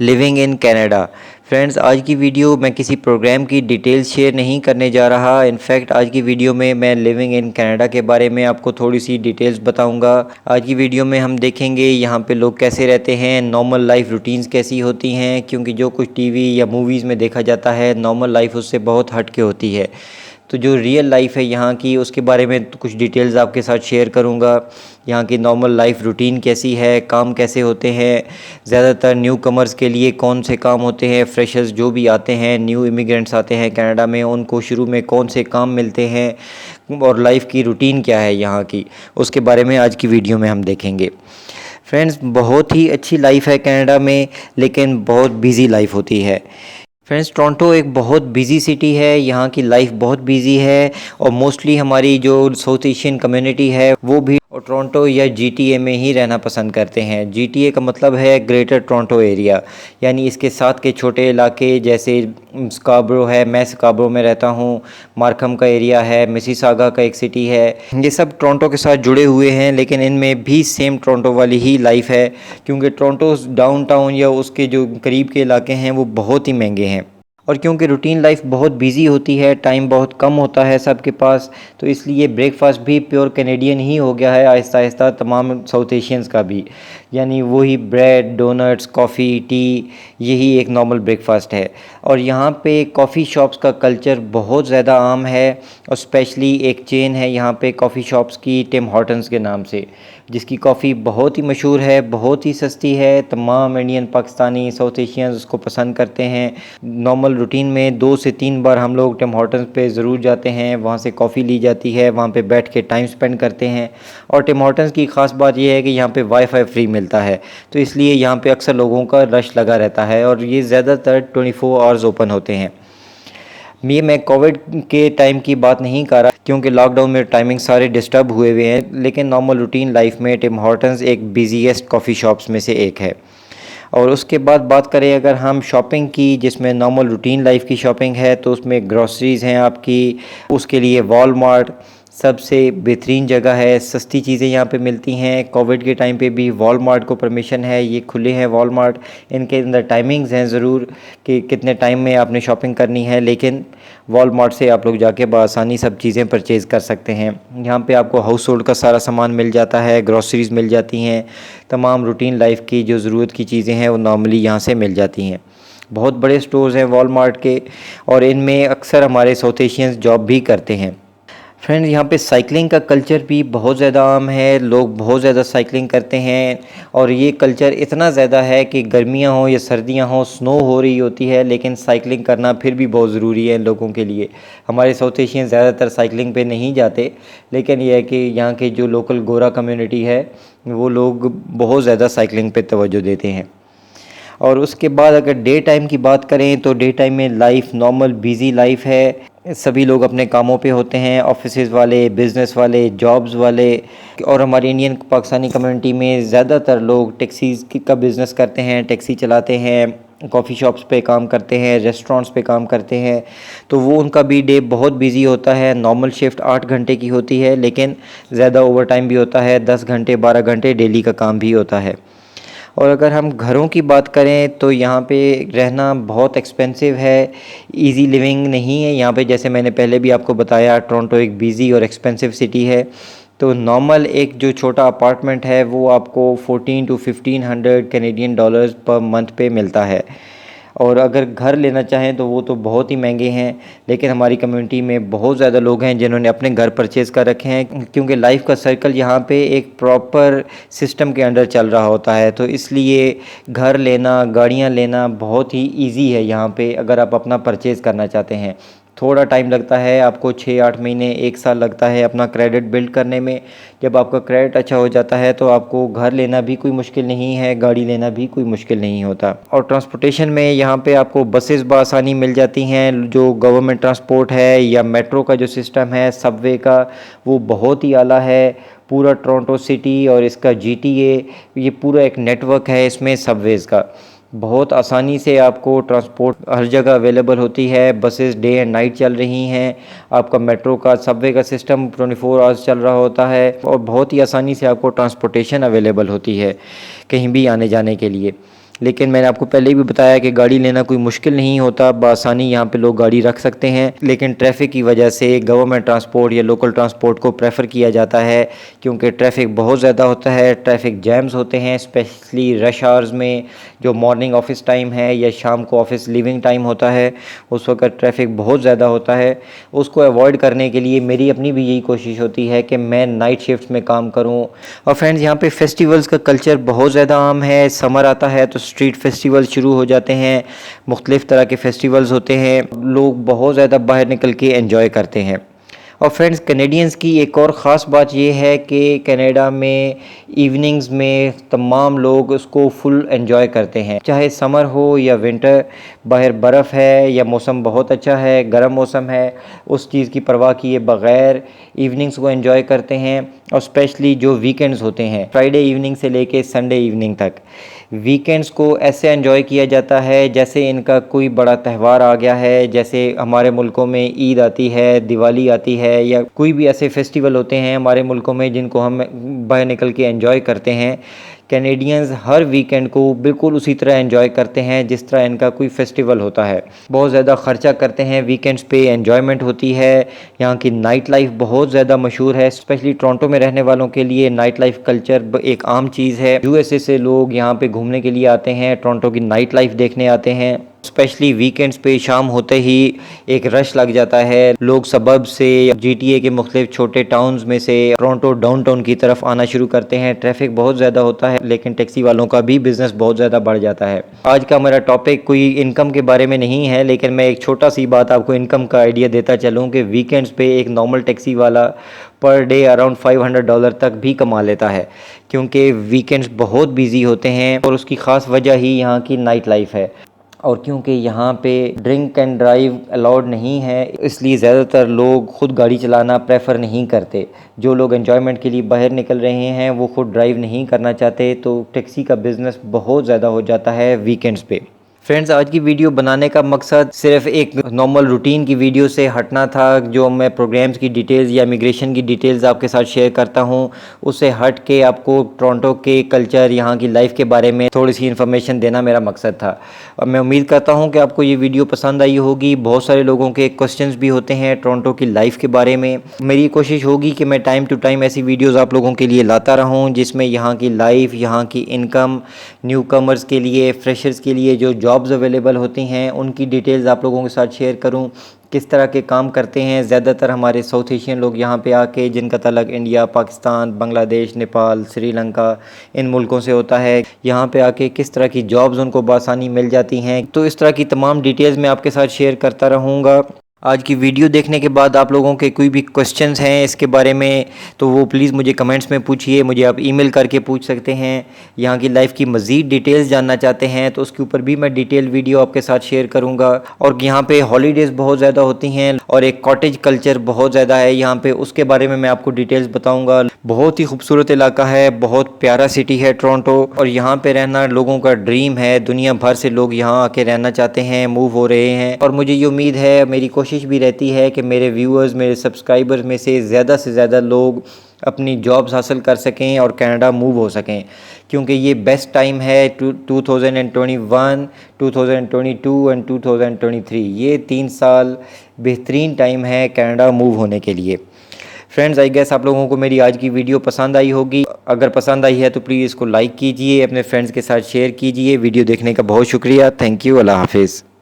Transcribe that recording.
Living in Canada. Friends, आज की video मैं किसी प्रोग्राम की डिटेल्स शेयर नहीं करने जा रहा। इनफैक्ट आज की वीडियो में मैं लिविंग इन कनाडा के बारे में आपको थोड़ी सी डिटेल्स बताऊंगा। आज की वीडियो में हम देखेंगे यहाँ पे लोग कैसे रहते हैं, नॉर्मल लाइफ रूटीन्स कैसी होती हैं, क्योंकि जो कुछ टीवी या मूवीज़ में देखा जाता है नॉर्मल लाइफ उससे बहुत हट के होती है। तो जो रियल लाइफ है यहाँ की उसके बारे में कुछ डिटेल्स आपके साथ शेयर करूँगा। यहाँ की नॉर्मल लाइफ रूटीन कैसी है, काम कैसे होते हैं, ज़्यादातर न्यू कमर्स के लिए कौन से काम होते हैं, फ्रेशर्स जो भी आते हैं, न्यू इमिग्रेंट्स आते हैं कनाडा में, उनको शुरू में कौन से काम मिलते हैं और लाइफ की रूटीन क्या है यहाँ की, उसके बारे में आज की वीडियो में हम देखेंगे। फ्रेंड्स, बहुत ही अच्छी लाइफ है कनाडा में, लेकिन बहुत बिज़ी लाइफ होती है। फ्रेंड्स, टोरंटो एक बहुत बिज़ी सिटी है, यहाँ की लाइफ बहुत बिज़ी है और मोस्टली हमारी जो साउथ एशियन कम्युनिटी है वो भी टोरंटो या जीटीए में ही रहना पसंद करते हैं। जीटीए का मतलब है ग्रेटर टोरंटो एरिया, यानी इसके साथ के छोटे इलाके जैसे स्काब्रो है, मैं स्काब्रो में रहता हूँ, मार्कम का एरिया है, मिसिसागा का एक सिटी है, ये सब टोरंटो के साथ जुड़े हुए हैं। लेकिन इनमें भी सेम टोरंटो वाली ही लाइफ है, क्योंकि टोरंटो डाउनटाउन या उसके जो करीब के इलाके हैं वो बहुत ही महंगे हैं। और क्योंकि रूटीन लाइफ बहुत बिजी होती है, टाइम बहुत कम होता है सबके पास, तो इसलिए ब्रेकफास्ट भी प्योर कैनेडियन ही हो गया है आहिस्ता आहिस्ता तमाम साउथ एशियंस का भी। यानी वही ब्रेड, डोनट्स, कॉफ़ी, टी, यही एक नॉर्मल ब्रेकफास्ट है। और यहाँ पे कॉफ़ी शॉप्स का कल्चर बहुत ज़्यादा आम है, और स्पेशली एक चेन है यहाँ पे कॉफ़ी शॉप्स की, टिम हॉर्टन्स के नाम से, जिसकी कॉफ़ी बहुत ही मशहूर है, बहुत ही सस्ती है। तमाम इंडियन, पाकिस्तानी, साउथ एशियंस उसको पसंद करते हैं। नॉर्मल रूटीन में 2 से 3 बार हम लोग टिम हॉर्टन्स पे ज़रूर जाते हैं, वहाँ से कॉफ़ी ली जाती है, वहाँ पे बैठ के टाइम स्पेंड करते हैं। और टिम हॉर्टन्स की ख़ास बात यह है कि यहाँ पे वाईफाई फ्री मिलता है, तो इसलिए यहाँ पे अक्सर लोगों का रश लगा रहता है और ये ज़्यादातर 24 आवर्स ओपन होते हैं। ये मैं कोविड के टाइम की बात नहीं कर रहा, क्योंकि लॉकडाउन में टाइमिंग सारे डिस्टर्ब हुए हुए हैं, लेकिन नॉर्मल रूटीन लाइफ में टिम हॉर्टन्स एक बिजीएस्ट कॉफ़ी शॉप्स में से एक है। और उसके बाद बात करें अगर हम शॉपिंग की, जिसमें नॉर्मल रूटीन लाइफ की शॉपिंग है, तो उसमें ग्रॉसरीज़ हैं आपकी, उसके लिए वॉलमार्ट सबसे बेहतरीन जगह है। सस्ती चीज़ें यहाँ पे मिलती हैं। कोविड के टाइम पे भी वॉलमार्ट को परमिशन है, ये खुले हैं वॉलमार्ट। इनके अंदर टाइमिंग्स हैं ज़रूर कि कितने टाइम में आपने शॉपिंग करनी है, लेकिन वॉलमार्ट से आप लोग जाके बआसानी सब चीज़ें परचेज़ कर सकते हैं। यहाँ पे आपको हाउस होल्ड का सारा सामान मिल जाता है, ग्रॉसरीज़ मिल जाती हैं, तमाम रूटीन लाइफ की जो ज़रूरत की चीज़ें हैं वो नॉर्मली यहाँ से मिल जाती हैं। बहुत बड़े स्टोर्स हैं वॉलमार्ट के, और इनमें अक्सर हमारे साउथ एशियंस जॉब भी करते हैं। फ्रेंड्स, यहाँ पे साइकिलिंग का कल्चर भी बहुत ज़्यादा आम है, लोग बहुत ज़्यादा साइकिलिंग करते हैं। और ये कल्चर इतना ज़्यादा है कि गर्मियाँ हों या सर्दियाँ हों, स्नो हो रही होती है, लेकिन साइकिलिंग करना फिर भी बहुत ज़रूरी है इन लोगों के लिए। हमारे साउथ एशियन ज़्यादातर साइकिलिंग पे नहीं जाते, लेकिन यह है कि यहाँ के जो लोकल गोरा कम्युनिटी है वो लोग बहुत ज़्यादा साइकिलिंग पे तवज्जो देते हैं। और उसके बाद अगर डे टाइम की बात करें तो डे टाइम में लाइफ नॉर्मल बिज़ी लाइफ है। सभी लोग अपने कामों पे होते हैं, ऑफिसेज़ वाले, बिज़नेस वाले, जॉब्स वाले। और हमारी इंडियन पाकिस्तानी कम्युनिटी में ज़्यादातर लोग टैक्सीज़ का बिज़नेस करते हैं, टैक्सी चलाते हैं, कॉफ़ी शॉप्स पे काम करते हैं, रेस्टोरेंट्स पे काम करते हैं। तो वो उनका भी डे बहुत बिज़ी होता है। नॉर्मल शिफ्ट 8 घंटे की होती है, लेकिन ज़्यादा ओवर टाइम भी होता है, 10 घंटे 12 घंटे डेली का काम भी होता है। और अगर हम घरों की बात करें तो यहाँ पे रहना बहुत एक्सपेंसिव है, इजी लिविंग नहीं है यहाँ पे। जैसे मैंने पहले भी आपको बताया, टोरंटो एक बिज़ी और एक्सपेंसिव सिटी है। तो नॉर्मल एक जो छोटा अपार्टमेंट है वो आपको 14 to 1500 Canadian dollars per month पे मिलता है। और अगर घर लेना चाहें तो वो तो बहुत ही महंगे हैं, लेकिन हमारी कम्युनिटी में बहुत ज़्यादा लोग हैं जिन्होंने अपने घर परचेज़ कर रखे हैं, क्योंकि लाइफ का सर्कल यहाँ पे एक प्रॉपर सिस्टम के अंडर चल रहा होता है। तो इसलिए घर लेना, गाड़ियाँ लेना बहुत ही ईजी है यहाँ पे अगर आप अपना परचेज़ करना चाहते हैं। थोड़ा टाइम लगता है आपको, 6-8 महीने 1 साल लगता है अपना क्रेडिट बिल्ड करने में। जब आपका क्रेडिट अच्छा हो जाता है तो आपको घर लेना भी कोई मुश्किल नहीं है, गाड़ी लेना भी कोई मुश्किल नहीं होता। और ट्रांसपोर्टेशन में यहाँ पे आपको बसेस बआसानी मिल जाती हैं, जो गवर्नमेंट ट्रांसपोर्ट है या मेट्रो का जो सिस्टम है सबवे का, वो बहुत ही आला है। पूरा टोरंटो सिटी और इसका जीटीए, ये पूरा एक नेटवर्क है इसमें सबवेज़ का। बहुत आसानी से आपको ट्रांसपोर्ट हर जगह अवेलेबल होती है। बसेस डे एंड नाइट चल रही हैं। आपका मेट्रो का, सबवे का सिस्टम 24 आवर्स चल रहा होता है, और बहुत ही आसानी से आपको ट्रांसपोर्टेशन अवेलेबल होती है कहीं भी आने जाने के लिए। लेकिन मैंने आपको पहले भी बताया कि गाड़ी लेना कोई मुश्किल नहीं होता, बआसानी यहाँ पे लोग गाड़ी रख सकते हैं। लेकिन ट्रैफिक की वजह से गवर्नमेंट ट्रांसपोर्ट या लोकल ट्रांसपोर्ट को प्रेफर किया जाता है, क्योंकि ट्रैफिक बहुत ज़्यादा होता है, ट्रैफिक जैम्स होते हैं, स्पेशली रश आवर्स में, जो मॉर्निंग ऑफिस टाइम है या शाम को ऑफिस लीविंग टाइम होता है, उस वक्त ट्रैफिक बहुत ज़्यादा होता है। उसको अवॉइड करने के लिए मेरी अपनी भी यही कोशिश होती है कि मैं नाइट शिफ्ट में काम करूं। और फ्रेंड्स, यहाँ पे फेस्टिवल्स का कल्चर बहुत ज़्यादा आम है। समर आता है तो स्ट्रीट फेस्टिवल शुरू हो जाते हैं, मुख्तलिफ़ तरह के फेस्टिवल्स होते हैं, लोग बहुत ज़्यादा बाहर निकल के एंजॉय करते हैं। और फ्रेंड्स, कैनेडियंस की एक और ख़ास बात यह है कि कनाडा में इवनिंग्स में तमाम लोग उसको फुल एंजॉय करते हैं, चाहे समर हो या विंटर, बाहर बर्फ़ है या मौसम बहुत अच्छा है, गर्म मौसम है, उस चीज़ की परवाह किए बग़ैर इवनिंग्स को एंजॉय करते हैं। और स्पेशली जो वीकेंड्स होते हैं, फ्राइडे इवनिंग से लेके संडे इवनिंग तक, वीकेंड्स को ऐसे एंजॉय किया जाता है जैसे इनका कोई बड़ा त्यौहार आ गया है। जैसे हमारे मुल्कों में ईद आती है, दिवाली आती है, या कोई भी ऐसे फेस्टिवल होते हैं हमारे मुल्कों में जिनको हम बाहर निकल के एंजॉय करते हैं। कैनेडियंस हर वीकेंड को बिल्कुल उसी तरह एंजॉय करते हैं जिस तरह इनका कोई फेस्टिवल होता है। बहुत ज़्यादा ख़र्चा करते हैं वीकेंड्स पे, एंजॉयमेंट होती है। यहाँ की नाइट लाइफ बहुत ज़्यादा मशहूर है, स्पेशली टोरंटो में रहने वालों के लिए नाइट लाइफ कल्चर एक आम चीज़ है। यूएसए से लोग यहाँ पे घूमने के लिए आते हैं, टोरंटो की नाइट लाइफ देखने आते हैं। स्पेशली वीकेंड्स पे शाम होते ही एक रश लग जाता है, लोग सबब से, जीटीए के मुख्तलिफ छोटे टाउन्स में से टोरंटो डाउनटाउन की तरफ आना शुरू करते हैं। ट्रैफिक बहुत ज़्यादा होता है, लेकिन टैक्सी वालों का भी बिजनेस बहुत ज़्यादा बढ़ जाता है। आज का मेरा टॉपिक कोई इनकम के बारे में नहीं है, लेकिन मैं एक छोटा सी बात आपको इनकम का आइडिया देता चलूँ कि वीकेंड्स पे एक नॉर्मल टैक्सी वाला पर डे अराउंड $500 तक भी कमा लेता है, क्योंकि वीकेंड्स बहुत बिजी होते हैं और उसकी ख़ास वजह ही यहाँ की नाइट लाइफ है। और क्योंकि यहाँ पे ड्रिंक एंड ड्राइव अलाउड नहीं है, इसलिए ज़्यादातर लोग ख़ुद गाड़ी चलाना प्रेफर नहीं करते। जो लोग एंजॉयमेंट के लिए बाहर निकल रहे हैं वो ख़ुद ड्राइव नहीं करना चाहते, तो टैक्सी का बिज़नेस बहुत ज़्यादा हो जाता है वीकेंड्स पे। फ्रेंड्स, आज की वीडियो बनाने का मकसद सिर्फ एक नॉर्मल रूटीन की वीडियो से हटना था। जो मैं प्रोग्राम्स की डिटेल्स या इमिग्रेशन की डिटेल्स आपके साथ शेयर करता हूँ, उससे हट के आपको टोरंटो के कल्चर, यहाँ की लाइफ के बारे में थोड़ी सी इन्फॉर्मेशन देना मेरा मकसद था। और मैं उम्मीद करता हूँ कि आपको ये वीडियो पसंद आई होगी। बहुत सारे लोगों के क्वेश्चंस भी होते हैं टोरंटो की लाइफ के बारे में। मेरी कोशिश होगी कि मैं टाइम टू टाइम ऐसी वीडियोज़ आप लोगों के लिए लाता रहूँ जिसमें यहाँ की लाइफ, यहाँ की इनकम, न्यू कमर्स के लिए, फ्रेशर्स के लिए जो जॉब्स अवेलेबल होती हैं, उनकी डिटेल्स आप लोगों के साथ शेयर करूं, किस तरह के काम करते हैं। ज़्यादातर हमारे साउथ एशियन लोग यहाँ पे आके, जिनका तल्लुक़ इंडिया, पाकिस्तान, बांग्लादेश, नेपाल, श्रीलंका, इन मुल्कों से होता है, यहाँ पे आके किस तरह की जॉब्स उनको बआसानी मिल जाती हैं। तो इस तरह की तमाम डिटेल्स मैं आपके साथ शेयर करता रहूँगा। आज की वीडियो देखने के बाद आप लोगों के कोई भी क्वेश्चंस हैं इसके बारे में, तो वो प्लीज़ मुझे कमेंट्स में पूछिए। मुझे आप ईमेल करके पूछ सकते हैं। यहाँ की लाइफ की मज़ीद डिटेल्स जानना चाहते हैं तो उसके ऊपर भी मैं डिटेल वीडियो आपके साथ शेयर करूँगा। और यहाँ पे हॉलीडेज़ बहुत ज़्यादा होती हैं और एक कॉटेज कल्चर बहुत ज़्यादा है यहाँ पे, उसके बारे में मैं आपको डिटेल्स बताऊँगा। बहुत ही खूबसूरत इलाका है, बहुत प्यारा सिटी है टोरंटो, और यहाँ पे रहना लोगों का ड्रीम है। दुनिया भर से लोग यहाँ आके रहना चाहते हैं, मूव हो रहे हैं। और मुझे ये उम्मीद है, मेरी कोशिश भी रहती है कि मेरे व्यूअर्स, मेरे सब्सक्राइबर्स में से ज़्यादा लोग अपनी जॉब्स हासिल कर सकें और कनाडा मूव हो सकें, क्योंकि ये बेस्ट टाइम है। 2021, 2022 एंड 2023, ये 3 साल बेहतरीन टाइम है कनाडा मूव होने के लिए। फ्रेंड्स, आई गेस आप लोगों को मेरी आज की वीडियो पसंद आई होगी। अगर पसंद आई है तो प्लीज़ इसको लाइक कीजिए, अपने फ्रेंड्स के साथ शेयर कीजिए। वीडियो देखने का बहुत शुक्रिया। Thank you. अल्लाह हाफिज़।